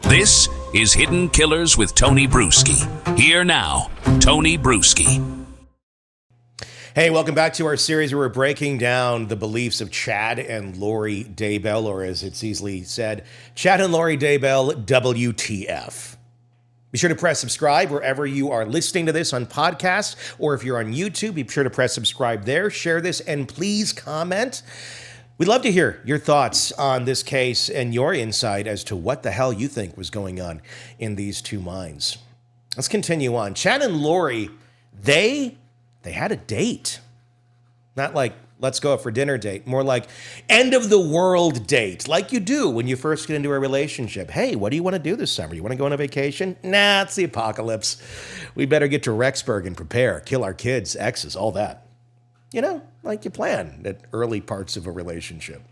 This is Hidden Killers with Tony Bruschi. Here now, Tony Bruschi. Hey, welcome back to our series where we're breaking down the beliefs of Chad and Lori Daybell, or as it's easily said, Chad and Lori Daybell, WTF. Be sure to press subscribe wherever you are listening to this on podcasts, or if you're on YouTube, be sure to press subscribe there, share this, and please comment. We'd love to hear your thoughts on this case and your insight as to what the hell you think was going on in these two minds. Let's continue on. Chad and Lori, they had a date. Not like, let's go out for dinner date. More like end of the world date, like you do when you first get into a relationship. Hey, what do you want to do this summer? You want to go on a vacation? Nah, it's the apocalypse. We better get to Rexburg and prepare, kill our kids, exes, all that. You know, like you plan at early parts of a relationship.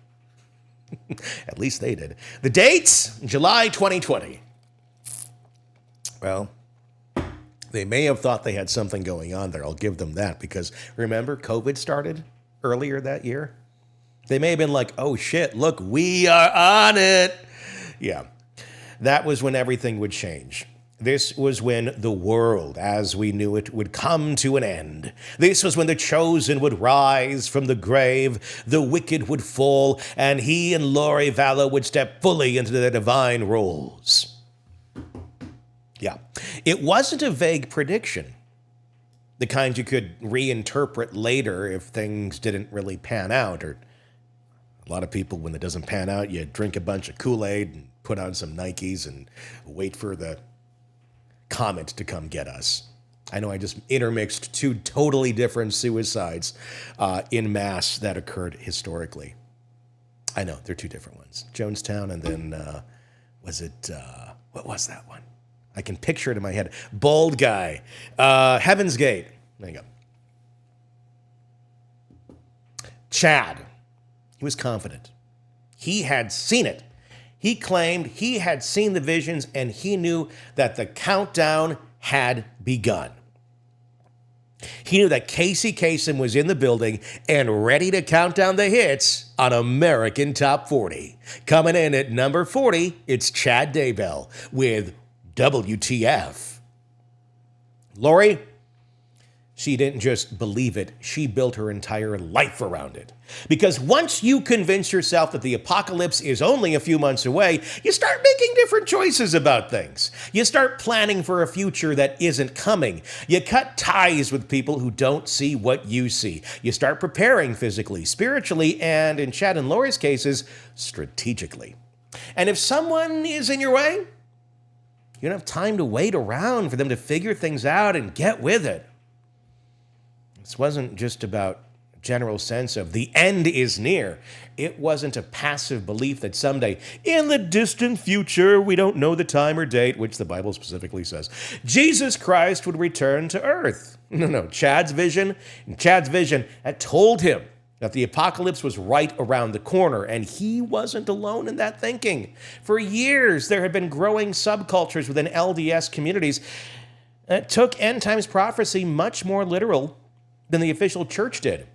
At least they did. The dates, July 2020. Well, they may have thought they had something going on there. I'll give them that because remember, COVID started earlier that year. They may have been like, oh shit, look, we are on it. Yeah, that was when everything would change. This was when the world, as we knew it, would come to an end. This was when the chosen would rise from the grave, the wicked would fall, and he and Lori Vallow would step fully into their divine roles. Yeah, it wasn't a vague prediction, the kind you could reinterpret later if things didn't really pan out. Or a lot of people, when it doesn't pan out, you drink a bunch of Kool-Aid and put on some Nikes and wait for the comet to come get us. I know I just intermixed two totally different suicides in mass that occurred historically. I know, they're two different ones. Jonestown and then, what was that one? I can picture it in my head. Bald guy. Heaven's Gate. There you go. Chad. He was confident. He had seen it. He claimed he had seen the visions and he knew that the countdown had begun. He knew that Casey Kasem was in the building and ready to count down the hits on American Top 40. Coming in at number 40, it's Chad Daybell with WTF. Lori, she didn't just believe it, she built her entire life around it. Because once you convince yourself that the apocalypse is only a few months away, you start making different choices about things. You start planning for a future that isn't coming. You cut ties with people who don't see what you see. You start preparing physically, spiritually, and in Chad and Lori's cases, strategically. And if someone is in your way, you don't have time to wait around for them to figure things out and get with it. This wasn't just about a general sense of the end is near. It wasn't a passive belief that someday, in the distant future, we don't know the time or date, which the Bible specifically says, Jesus Christ would return to earth. No. Chad's vision had told him that the apocalypse was right around the corner, and he wasn't alone in that thinking. For years, there had been growing subcultures within LDS communities that took end times prophecy much more literal than the official church did.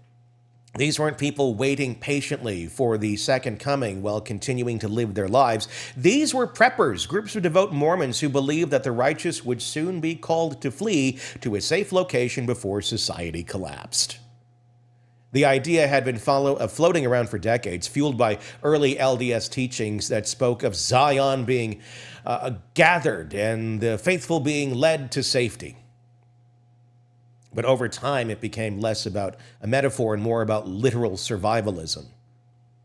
These weren't people waiting patiently for the second coming while continuing to live their lives. These were preppers, groups of devout Mormons who believed that the righteous would soon be called to flee to a safe location before society collapsed. The idea had been floating around for decades, fueled by early LDS teachings that spoke of Zion being gathered and the faithful being led to safety. But over time, it became less about a metaphor and more about literal survivalism.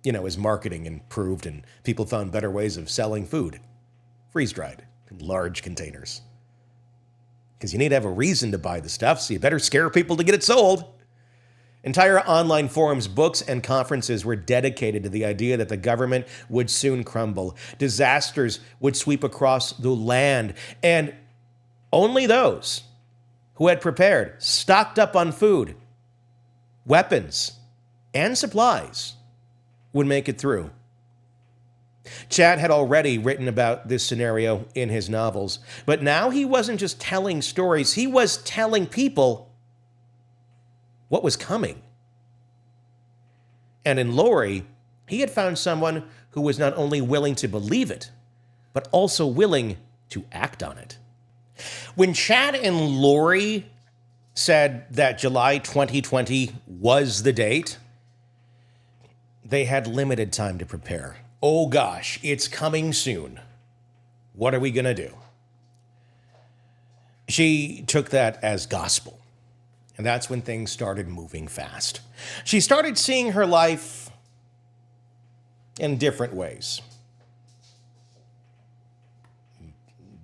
You know, as marketing improved and people found better ways of selling food, freeze-dried in large containers. Because you need to have a reason to buy the stuff, so you better scare people to get it sold. Entire online forums, books, and conferences were dedicated to the idea that the government would soon crumble. Disasters would sweep across the land, and only those who had prepared, stocked up on food, weapons, and supplies would make it through. Chad had already written about this scenario in his novels, but now he wasn't just telling stories, he was telling people what was coming. And in Lori, he had found someone who was not only willing to believe it, but also willing to act on it. When Chad and Lori said that July 2020 was the date, they had limited time to prepare. Oh gosh, it's coming soon. What are we going to do? She took that as gospel. And that's when things started moving fast. She started seeing her life in different ways.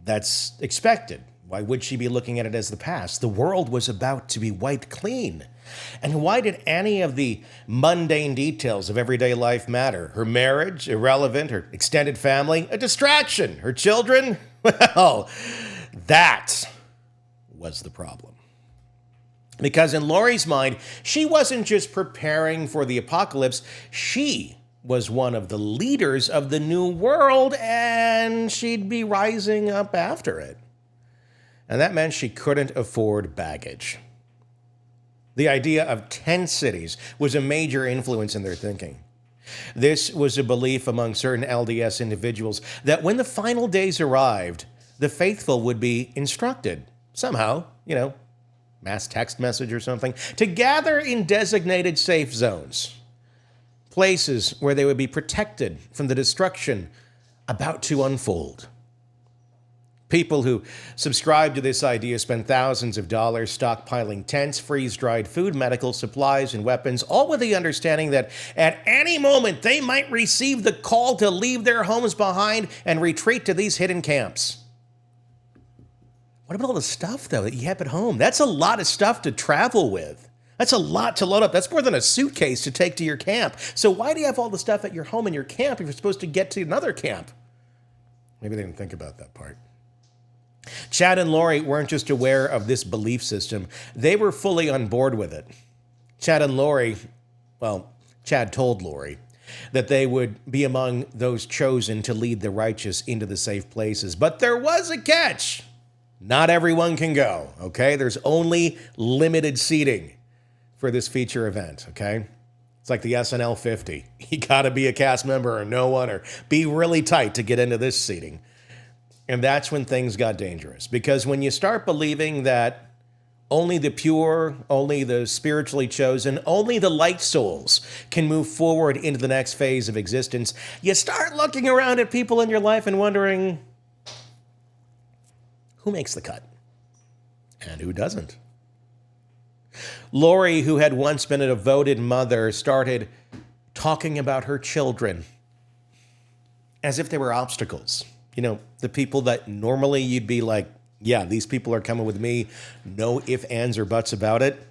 That's expected. Why would she be looking at it as the past? The world was about to be wiped clean. And why did any of the mundane details of everyday life matter? Her marriage, irrelevant. Her extended family, a distraction. Her children, well, that was the problem. Because in Lori's mind, she wasn't just preparing for the apocalypse, she was one of the leaders of the new world, and she'd be rising up after it. And that meant she couldn't afford baggage. The idea of 10 cities was a major influence in their thinking. This was a belief among certain LDS individuals that when the final days arrived, the faithful would be instructed somehow, mass text message or something, to gather in designated safe zones, places where they would be protected from the destruction about to unfold. People who subscribe to this idea spend thousands of dollars stockpiling tents, freeze-dried food, medical supplies, and weapons, all with the understanding that at any moment they might receive the call to leave their homes behind and retreat to these hidden camps. What about all the stuff, though, that you have at home? That's a lot of stuff to travel with. That's a lot to load up. That's more than a suitcase to take to your camp. So why do you have all the stuff at your home and your camp if you're supposed to get to another camp? Maybe they didn't think about that part. Chad and Lori weren't just aware of this belief system. They were fully on board with it. Chad told Lori that they would be among those chosen to lead the righteous into the safe places. But there was a catch. Not everyone can go, okay? There's only limited seating for this feature event, okay? It's like the SNL 50. You gotta be a cast member or no one, or be really tight to get into this seating. And that's when things got dangerous. Because when you start believing that only the pure, only the spiritually chosen, only the light souls can move forward into the next phase of existence, you start looking around at people in your life and wondering, who makes the cut? And who doesn't? Lori, who had once been a devoted mother, started talking about her children as if they were obstacles. The people that normally you'd be like, yeah, these people are coming with me. No ifs, ands, or buts about it.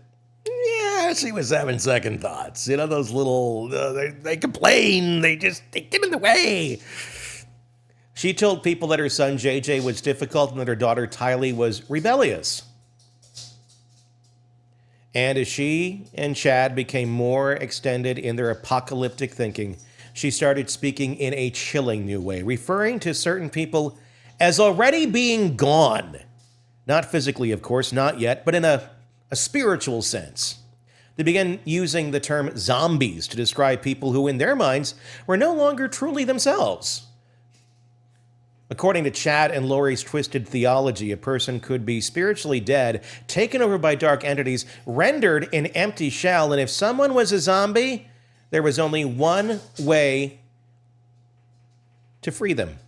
Yeah, she was having second thoughts. Those little, they complain. They get in the way. She told people that her son JJ was difficult and that her daughter Tylee was rebellious. And as she and Chad became more extended in their apocalyptic thinking, she started speaking in a chilling new way, referring to certain people as already being gone. Not physically, of course, not yet, but in a spiritual sense. They began using the term zombies to describe people who, in their minds, were no longer truly themselves. According to Chad and Lori's twisted theology, a person could be spiritually dead, taken over by dark entities, rendered an empty shell, and if someone was a zombie, there was only one way to free them.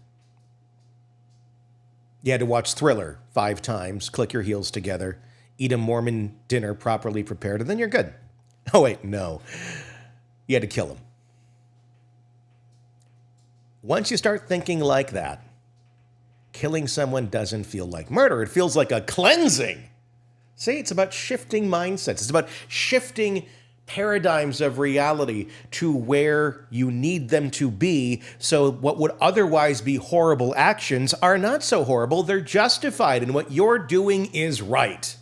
You had to watch Thriller 5 times, click your heels together, eat a Mormon dinner properly prepared, and then you're good. Oh, wait, no. You had to kill them. Once you start thinking like that, killing someone doesn't feel like murder. It feels like a cleansing. See, it's about shifting mindsets. It's about shifting paradigms of reality to where you need them to be, so what would otherwise be horrible actions are not so horrible. They're justified, and what you're doing is right.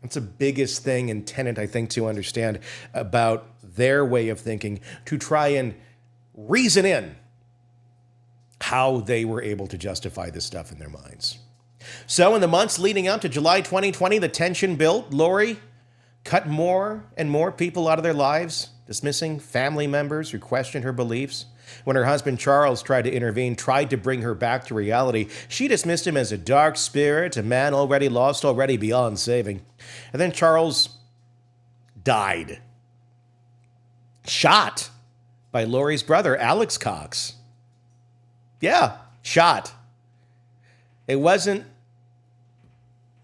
That's the biggest thing and tenet, I think, to understand about their way of thinking, to try and reason in how they were able to justify this stuff in their minds. So in the months leading up to July 2020, the tension built. Lori cut more and more people out of their lives, dismissing family members who questioned her beliefs. When her husband Charles tried to intervene, tried to bring her back to reality, she dismissed him as a dark spirit, a man already lost, already beyond saving. And then Charles died. Shot by Lori's brother, Alex Cox. Yeah, shot. It wasn't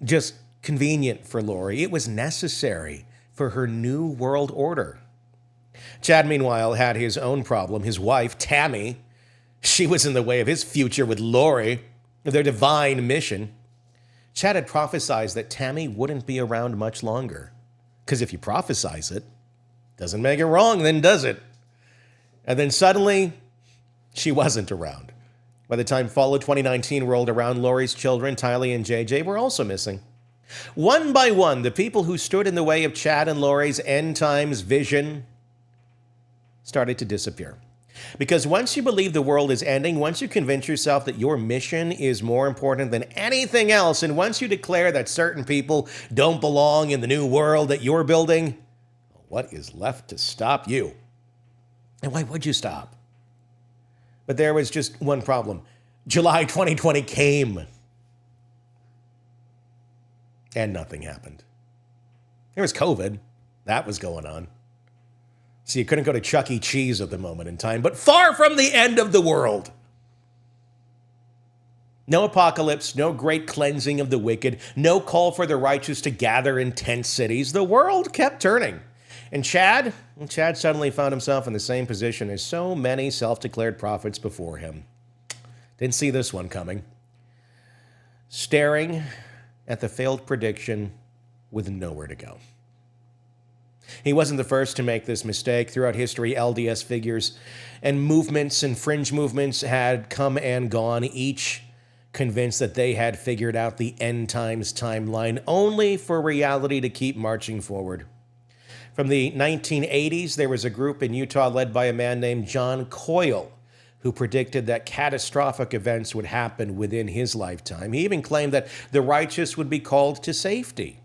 just convenient for Lori. It was necessary for her new world order. Chad, meanwhile, had his own problem. His wife, Tammy, she was in the way of his future with Lori, their divine mission. Chad had prophesied that Tammy wouldn't be around much longer. Because if you prophesize it, doesn't make it wrong, then does it? And then suddenly, she wasn't around. By the time fall of 2019 rolled around, Lori's children, Tylee and JJ, were also missing. One by one, the people who stood in the way of Chad and Lori's end times vision started to disappear. Because once you believe the world is ending, once you convince yourself that your mission is more important than anything else, and once you declare that certain people don't belong in the new world that you're building, what is left to stop you? And why would you stop? But there was just one problem. July 2020 came, and nothing happened. There was COVID. That was going on. So you couldn't go to Chuck E. Cheese at the moment in time, but far from the end of the world. No apocalypse, no great cleansing of the wicked, no call for the righteous to gather in tent cities. The world kept turning. And Chad suddenly found himself in the same position as so many self-declared prophets before him. Didn't see this one coming. Staring at the failed prediction with nowhere to go. He wasn't the first to make this mistake. Throughout history, LDS figures and movements and fringe movements had come and gone, each convinced that they had figured out the end times timeline, only for reality to keep marching forward. From the 1980s, there was a group in Utah led by a man named John Coyle, who predicted that catastrophic events would happen within his lifetime. He even claimed that the righteous would be called to safety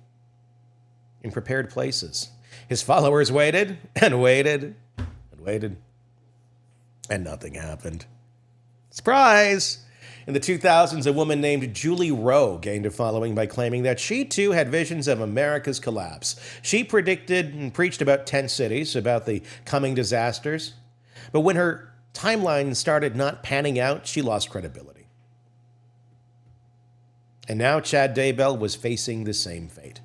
in prepared places. His followers waited and waited and waited, and nothing happened. Surprise! In the 2000s, a woman named Julie Rowe gained a following by claiming that she too had visions of America's collapse. She predicted and preached about 10 cities, about the coming disasters. But when her timeline started not panning out, she lost credibility. And now Chad Daybell was facing the same fate.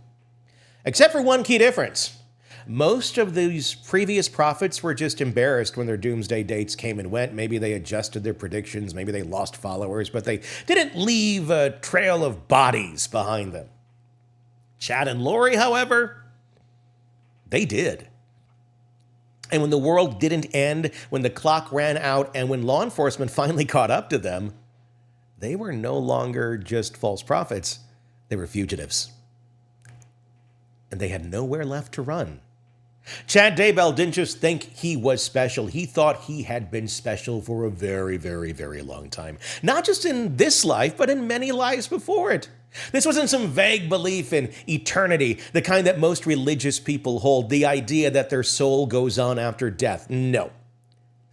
Except for one key difference. Most of these previous prophets were just embarrassed when their doomsday dates came and went. Maybe they adjusted their predictions, maybe they lost followers, but they didn't leave a trail of bodies behind them. Chad and Lori, however, they did. And when the world didn't end, when the clock ran out, and when law enforcement finally caught up to them, they were no longer just false prophets, they were fugitives. And they had nowhere left to run. Chad Daybell didn't just think he was special. He thought he had been special for a very, very, very long time. Not just in this life, but in many lives before it. This wasn't some vague belief in eternity, the kind that most religious people hold, the idea that their soul goes on after death. No.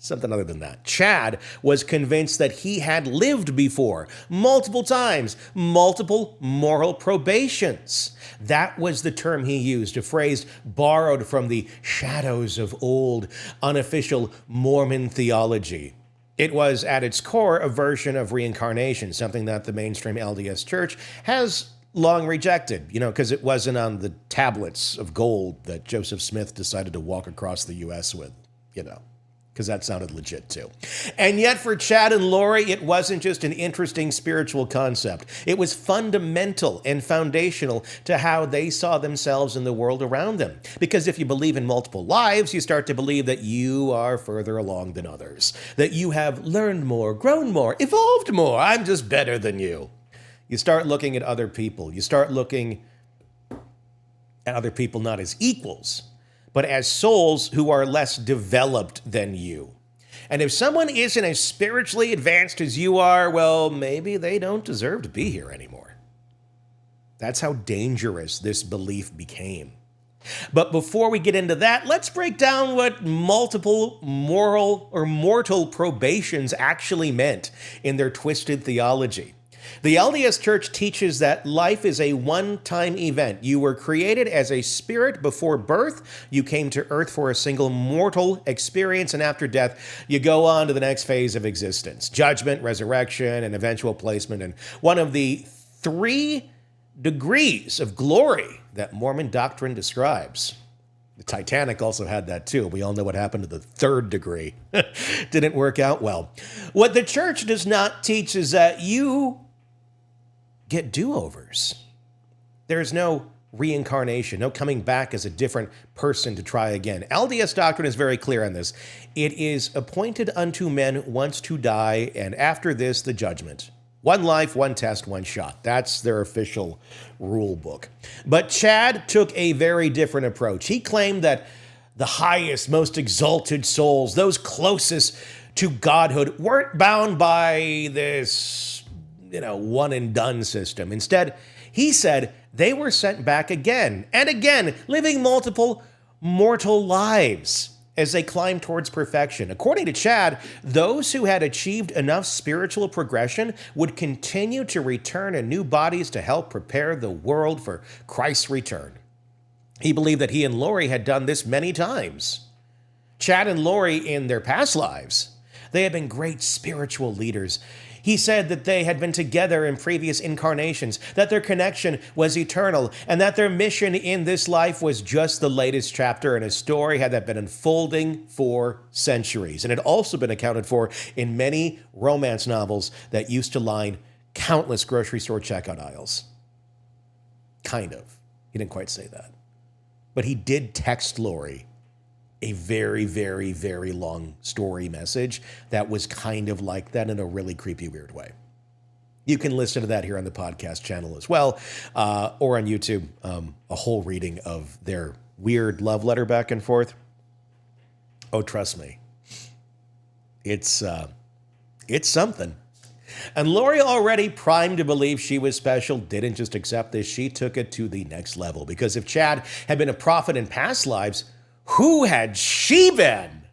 Something other than that. Chad was convinced that he had lived before, multiple times, multiple moral probations. That was the term he used, a phrase borrowed from the shadows of old, unofficial Mormon theology. It was, at its core, a version of reincarnation, something that the mainstream LDS Church has long rejected, because it wasn't on the tablets of gold that Joseph Smith decided to walk across the U.S. with, because that sounded legit too. And yet for Chad and Lori, it wasn't just an interesting spiritual concept. It was fundamental and foundational to how they saw themselves in the world around them. Because if you believe in multiple lives, you start to believe that you are further along than others, that you have learned more, grown more, evolved more. I'm just better than you. You start looking at other people. You start looking at other people not as equals, but as souls who are less developed than you. And if someone isn't as spiritually advanced as you are, well, maybe they don't deserve to be here anymore. That's how dangerous this belief became. But before we get into that, let's break down what multiple moral or mortal probations actually meant in their twisted theology. The LDS Church teaches that life is a one-time event. You were created as a spirit before birth. You came to earth for a single mortal experience, and after death, you go on to the next phase of existence: judgment, resurrection, and eventual placement in one of the 3 degrees of glory that Mormon doctrine describes. The Titanic also had that too. We all know what happened to the 3rd degree. Didn't work out well. What the church does not teach is that you get do-overs. There's no reincarnation, no coming back as a different person to try again. LDS doctrine is very clear on this. It is appointed unto men once to die, and after this, the judgment. One life, one test, one shot. That's their official rule book. But Chad took a very different approach. He claimed that the highest, most exalted souls, those closest to godhood, weren't bound by this, one and done system. Instead, he said they were sent back again and again, living multiple mortal lives as they climbed towards perfection. According to Chad, those who had achieved enough spiritual progression would continue to return in new bodies to help prepare the world for Christ's return. He believed that he and Lori had done this many times. Chad and Lori, in their past lives, they had been great spiritual leaders. He said that they had been together in previous incarnations, that their connection was eternal, and that their mission in this life was just the latest chapter in a story that had been unfolding for centuries, and had also been accounted for in many romance novels that used to line countless grocery store checkout aisles. Kind of. He didn't quite say that. But he did text Lori a very, very, very long story message that was kind of like that in a really creepy, weird way. You can listen to that here on the podcast channel as well, or on YouTube, a whole reading of their weird love letter back and forth. Oh, trust me, it's something. And Lori, already primed to believe she was special, didn't just accept this. She took it to the next level, because if Chad had been a prophet in past lives, who had she been?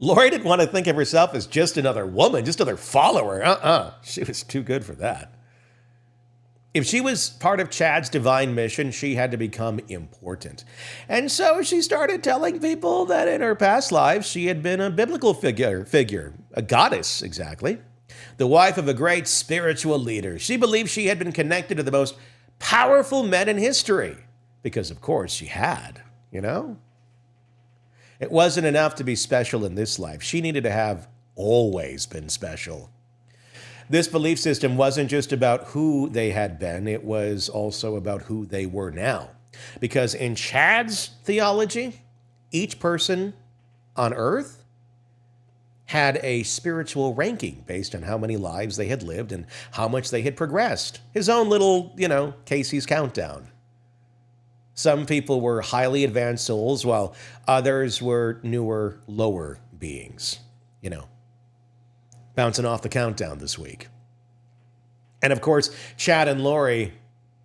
Lori didn't want to think of herself as just another woman, just another follower. She was too good for that. If she was part of Chad's divine mission, she had to become important. And so she started telling people that in her past lives, she had been a biblical figure, a goddess, exactly, the wife of a great spiritual leader. She believed she had been connected to the most powerful men in history, because of course she had, It wasn't enough to be special in this life. She needed to have always been special. This belief system wasn't just about who they had been, it was also about who they were now. Because in Chad's theology, each person on earth had a spiritual ranking based on how many lives they had lived and how much they had progressed. His own little, Casey's countdown. Some people were highly advanced souls, while others were newer, lower beings, bouncing off the countdown this week. And of course, Chad and Lori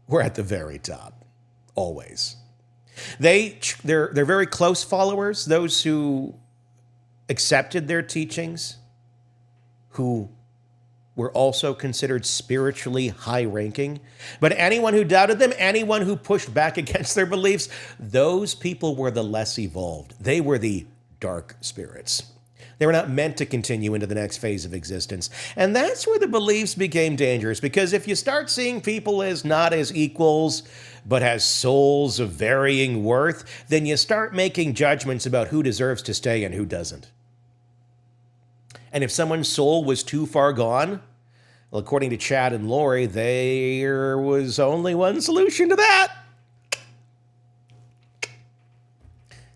were at the very top, always. They're very close followers, those who accepted their teachings, who were also considered spiritually high-ranking. But anyone who doubted them, anyone who pushed back against their beliefs, those people were the less evolved. They were the dark spirits. They were not meant to continue into the next phase of existence. And that's where the beliefs became dangerous, because if you start seeing people as not as equals, but as souls of varying worth, then you start making judgments about who deserves to stay and who doesn't. And if someone's soul was too far gone, well, according to Chad and Lori, there was only one solution to that.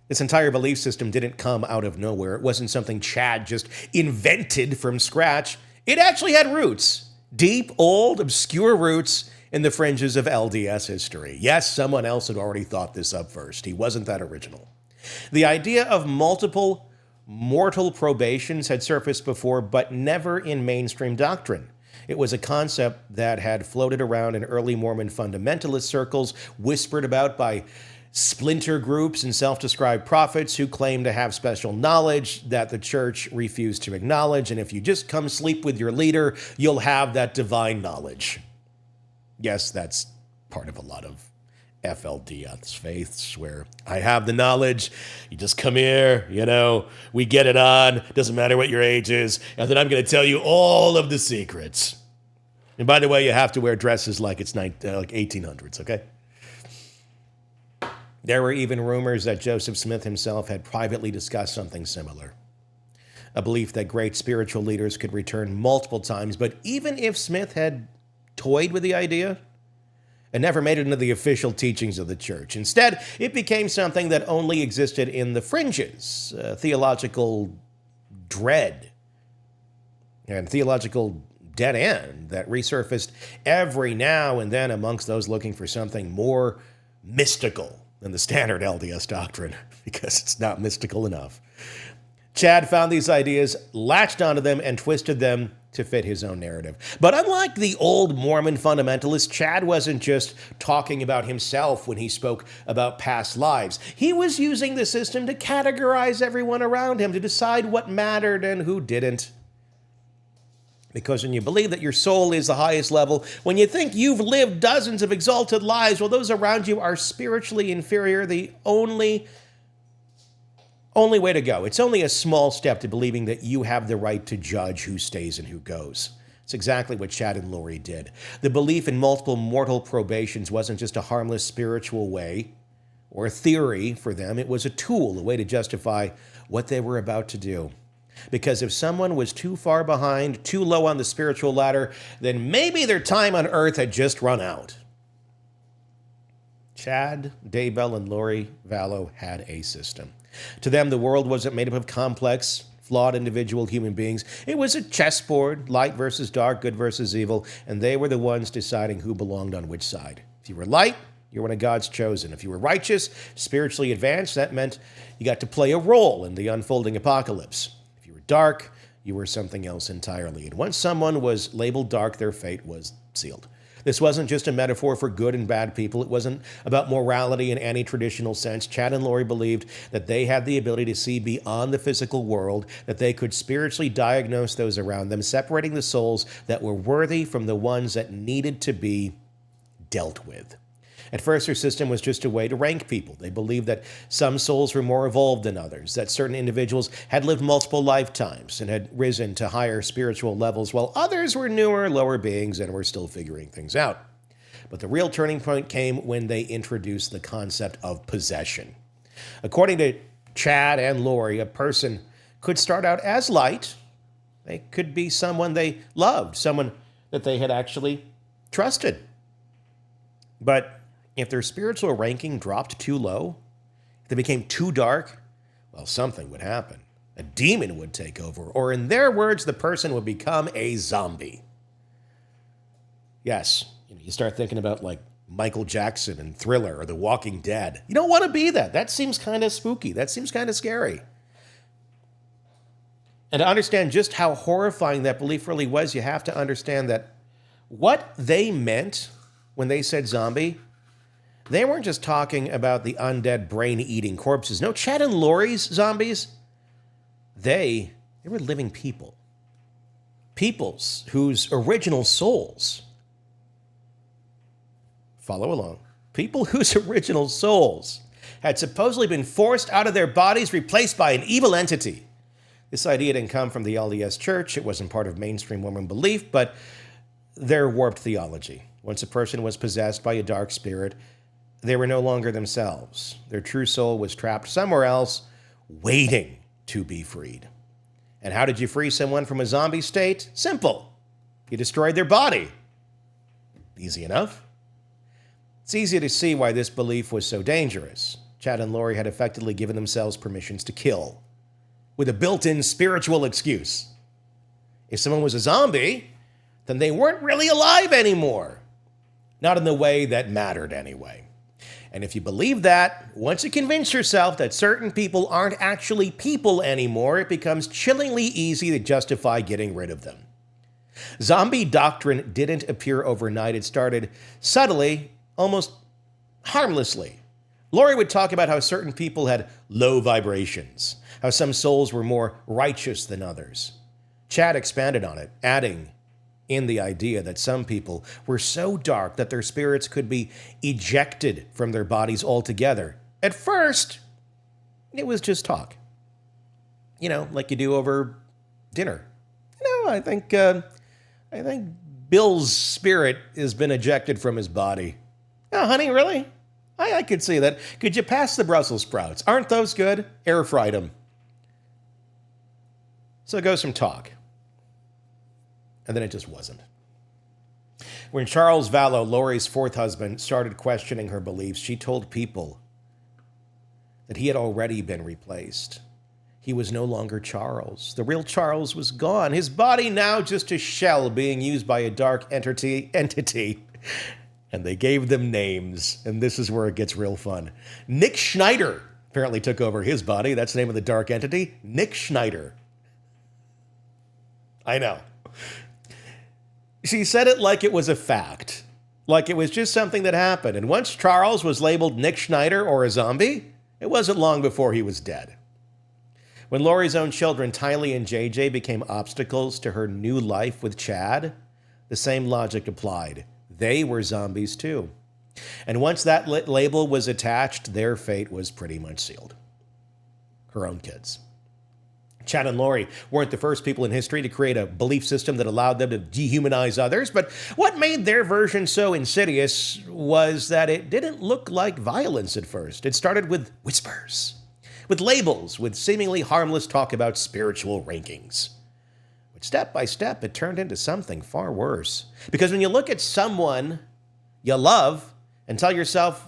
This entire belief system didn't come out of nowhere. It wasn't something Chad just invented from scratch. It actually had roots, deep, old, obscure roots in the fringes of LDS history. Yes, someone else had already thought this up first. He wasn't that original. The idea of multiple mortal probations had surfaced before, but never in mainstream doctrine. It was a concept that had floated around in early Mormon fundamentalist circles, whispered about by splinter groups and self-described prophets who claim to have special knowledge that the church refused to acknowledge. And if you just come sleep with your leader, you'll have that divine knowledge. Yes, that's part of a lot of FLDS faiths where I have the knowledge. You just come here, we get it on. Doesn't matter what your age is. And then I'm going to tell you all of the secrets. And by the way, you have to wear dresses like it's like 1800s, okay? There were even rumors that Joseph Smith himself had privately discussed something similar. A belief that great spiritual leaders could return multiple times, but even if Smith had toyed with the idea, it never made it into the official teachings of the church. Instead, it became something that only existed in the fringes, theological dread and theological dead end that resurfaced every now and then amongst those looking for something more mystical than the standard LDS doctrine, because it's not mystical enough. Chad found these ideas, latched onto them, and twisted them to fit his own narrative. But unlike the old Mormon fundamentalists, Chad wasn't just talking about himself when he spoke about past lives. He was using the system to categorize everyone around him, to decide what mattered and who didn't. Because when you believe that your soul is the highest level, when you think you've lived dozens of exalted lives while those around you are spiritually inferior, the only way to go. It's only a small step to believing that you have the right to judge who stays and who goes. It's exactly what Chad and Lori did. The belief in multiple mortal probations wasn't just a harmless spiritual way or a theory for them. It was a tool, a way to justify what they were about to do. Because if someone was too far behind, too low on the spiritual ladder, then maybe their time on earth had just run out. Chad, Daybell, and Lori Vallow had a system. To them, the world wasn't made up of complex, flawed individual human beings. It was a chessboard, light versus dark, good versus evil, and they were the ones deciding who belonged on which side. If you were light, you were one of God's chosen. If you were righteous, spiritually advanced, that meant you got to play a role in the unfolding apocalypse. If you were dark, you were something else entirely. And once someone was labeled dark, their fate was sealed. This wasn't just a metaphor for good and bad people. It wasn't about morality in any traditional sense. Chad and Lori believed that they had the ability to see beyond the physical world, that they could spiritually diagnose those around them, separating the souls that were worthy from the ones that needed to be dealt with. At first, their system was just a way to rank people. They believed that some souls were more evolved than others, that certain individuals had lived multiple lifetimes and had risen to higher spiritual levels, while others were newer, lower beings and were still figuring things out. But the real turning point came when they introduced the concept of possession. According to Chad and Lori, a person could start out as light. They could be someone they loved, someone that they had actually trusted. But if their spiritual ranking dropped too low, if they became too dark, well, something would happen. A demon would take over, or in their words, the person would become a zombie. Yes, you start thinking about like Michael Jackson and Thriller or The Walking Dead. You don't want to be that. That seems kind of spooky. That seems kind of scary. And to understand just how horrifying that belief really was, you have to understand that what they meant when they said zombie, they weren't just talking about the undead brain-eating corpses. No, Chad and Lori's zombies, they were living people. Peoples whose original souls, follow along, people whose original souls had supposedly been forced out of their bodies, replaced by an evil entity. This idea didn't come from the LDS Church. It wasn't part of mainstream Mormon belief, but their warped theology. Once a person was possessed by a dark spirit, they were no longer themselves. Their true soul was trapped somewhere else, waiting to be freed. And how did you free someone from a zombie state? Simple. You destroyed their body. Easy enough. It's easy to see why this belief was so dangerous. Chad and Lori had effectively given themselves permissions to kill, with a built-in spiritual excuse. If someone was a zombie, then they weren't really alive anymore. Not in the way that mattered anyway. And if you believe that, once you convince yourself that certain people aren't actually people anymore, it becomes chillingly easy to justify getting rid of them. Zombie doctrine didn't appear overnight. It started subtly, almost harmlessly. Lori would talk about how certain people had low vibrations, how some souls were more righteous than others. Chad expanded on it, adding in the idea that some people were so dark that their spirits could be ejected from their bodies altogether. At first, it was just talk. Like you do over dinner. I think Bill's spirit has been ejected from his body. Oh, honey, really? I could see that. Could you pass the Brussels sprouts? Aren't those good? Air fried them. So it goes from talk. And then it just wasn't. When Charles Vallow, Lori's fourth husband, started questioning her beliefs, she told people that he had already been replaced. He was no longer Charles. The real Charles was gone. His body now just a shell being used by a dark entity. And they gave them names. And this is where it gets real fun. Nick Schneider apparently took over his body. That's the name of the dark entity. Nick Schneider. I know. She said it like it was a fact. Like it was just something that happened. And once Charles was labeled Nick Schneider or a zombie, it wasn't long before he was dead. When Lori's own children, Tylee and JJ, became obstacles to her new life with Chad, the same logic applied. They were zombies too. And once that label was attached, their fate was pretty much sealed. Her own kids. Chad and Lori weren't the first people in history to create a belief system that allowed them to dehumanize others, but what made their version so insidious was that it didn't look like violence at first. It started with whispers, with labels, with seemingly harmless talk about spiritual rankings. But step by step, it turned into something far worse. Because when you look at someone you love and tell yourself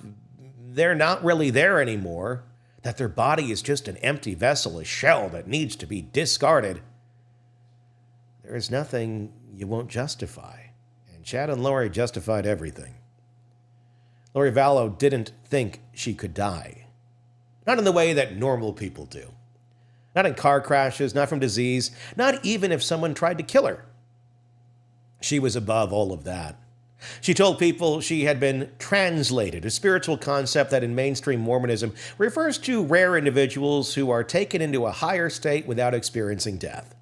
they're not really there anymore, that their body is just an empty vessel, a shell that needs to be discarded, there is nothing you won't justify. And Chad and Lori justified everything. Lori Vallow didn't think she could die. Not in the way that normal people do. Not in car crashes, not from disease, not even if someone tried to kill her. She was above all of that. She told people she had been translated, a spiritual concept that in mainstream Mormonism refers to rare individuals who are taken into a higher state without experiencing death.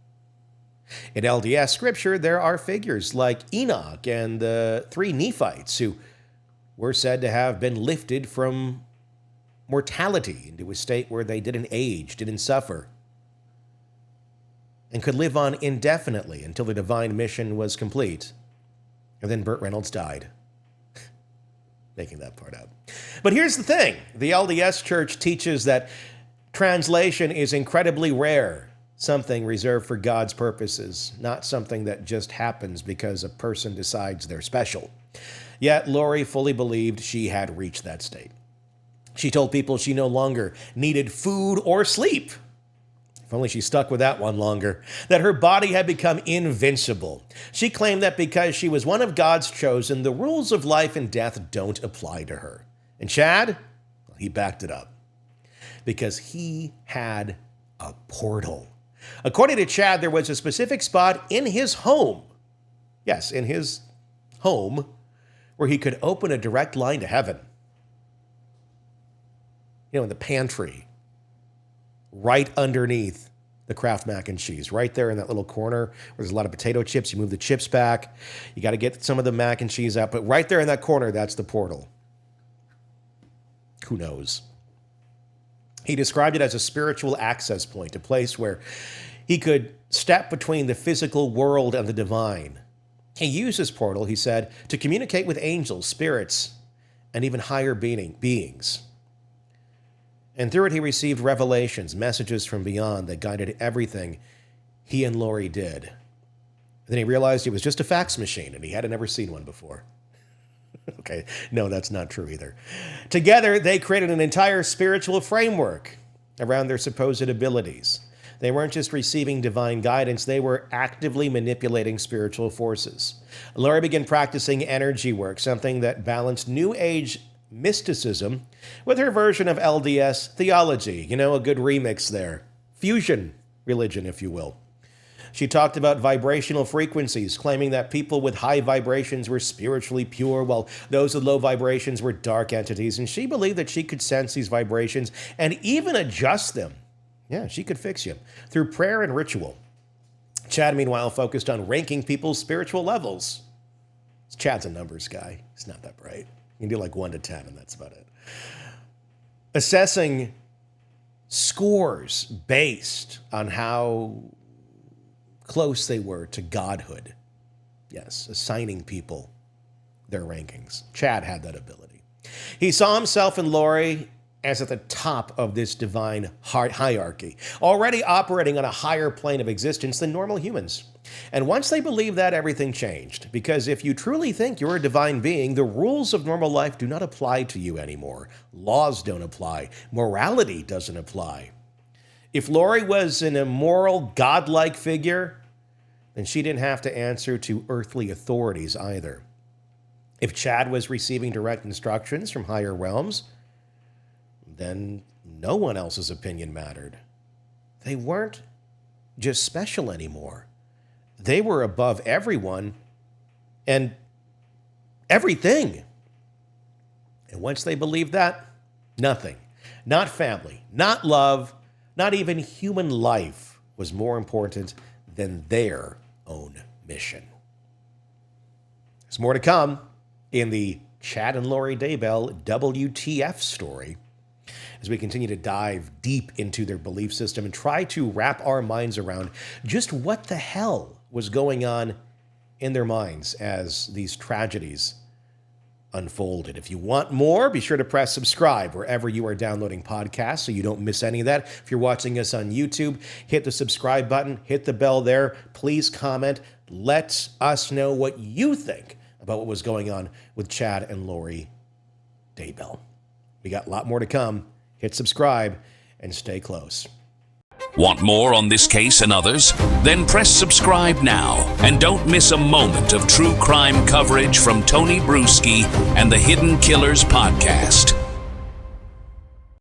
In LDS scripture, there are figures like Enoch and the 3 Nephites who were said to have been lifted from mortality into a state where they didn't age, didn't suffer, and could live on indefinitely until the divine mission was complete. And then Burt Reynolds died. Making that part up. But here's the thing. The LDS Church teaches that translation is incredibly rare, something reserved for God's purposes, not something that just happens because a person decides they're special. Yet Lori fully believed she had reached that state. She told people she no longer needed food or sleep. If only she stuck with that one longer. That her body had become invincible. She claimed that because she was one of God's chosen, the rules of life and death don't apply to her. And Chad, well, he backed it up. Because he had a portal. According to Chad, there was a specific spot in his home. Yes, in his home, where he could open a direct line to heaven. In the pantry. Right underneath the Kraft mac and cheese, right there in that little corner where there's a lot of potato chips. You move the chips back. You got to get some of the mac and cheese out. But right there in that corner, that's the portal. Who knows? He described it as a spiritual access point, a place where he could step between the physical world and the divine. He used this portal, he said, to communicate with angels, spirits, and even higher beings. And through it, he received revelations, messages from beyond that guided everything he and Lori did. And then he realized it was just a fax machine, and he hadn't ever seen one before. Okay, no, that's not true either. Together, they created an entire spiritual framework around their supposed abilities. They weren't just receiving divine guidance, they were actively manipulating spiritual forces. Lori began practicing energy work, something that balanced New Age mysticism with her version of LDS theology. A good remix there. Fusion religion, if you will. She talked about vibrational frequencies, claiming that people with high vibrations were spiritually pure, while those with low vibrations were dark entities. And she believed that she could sense these vibrations and even adjust them. Yeah, she could fix you through prayer and ritual. Chad, meanwhile, focused on ranking people's spiritual levels. Chad's a numbers guy. He's not that bright. You can do like 1 to 10, and that's about it. Assessing scores based on how close they were to godhood. Yes, assigning people their rankings. Chad had that ability. He saw himself and Lori as at the top of this divine hierarchy, already operating on a higher plane of existence than normal humans. And once they believed that, everything changed. Because if you truly think you're a divine being, the rules of normal life do not apply to you anymore. Laws don't apply. Morality doesn't apply. If Lori was an immoral, godlike figure, then she didn't have to answer to earthly authorities either. If Chad was receiving direct instructions from higher realms, then no one else's opinion mattered. They weren't just special anymore. They were above everyone and everything. And once they believed that, nothing, not family, not love, not even human life was more important than their own mission. There's more to come in the Chad and Lori Daybell WTF story, as we continue to dive deep into their belief system and try to wrap our minds around just what the hell was going on in their minds as these tragedies unfolded. If you want more, be sure to press subscribe wherever you are downloading podcasts so you don't miss any of that. If you're watching us on YouTube, hit the subscribe button, hit the bell there. Please comment. Let us know what you think about what was going on with Chad and Lori Daybell. We got a lot more to come. Hit subscribe and stay close. Want more on this case and others? Then press subscribe now and don't miss a moment of true crime coverage from Tony Bruschi and the Hidden Killers podcast.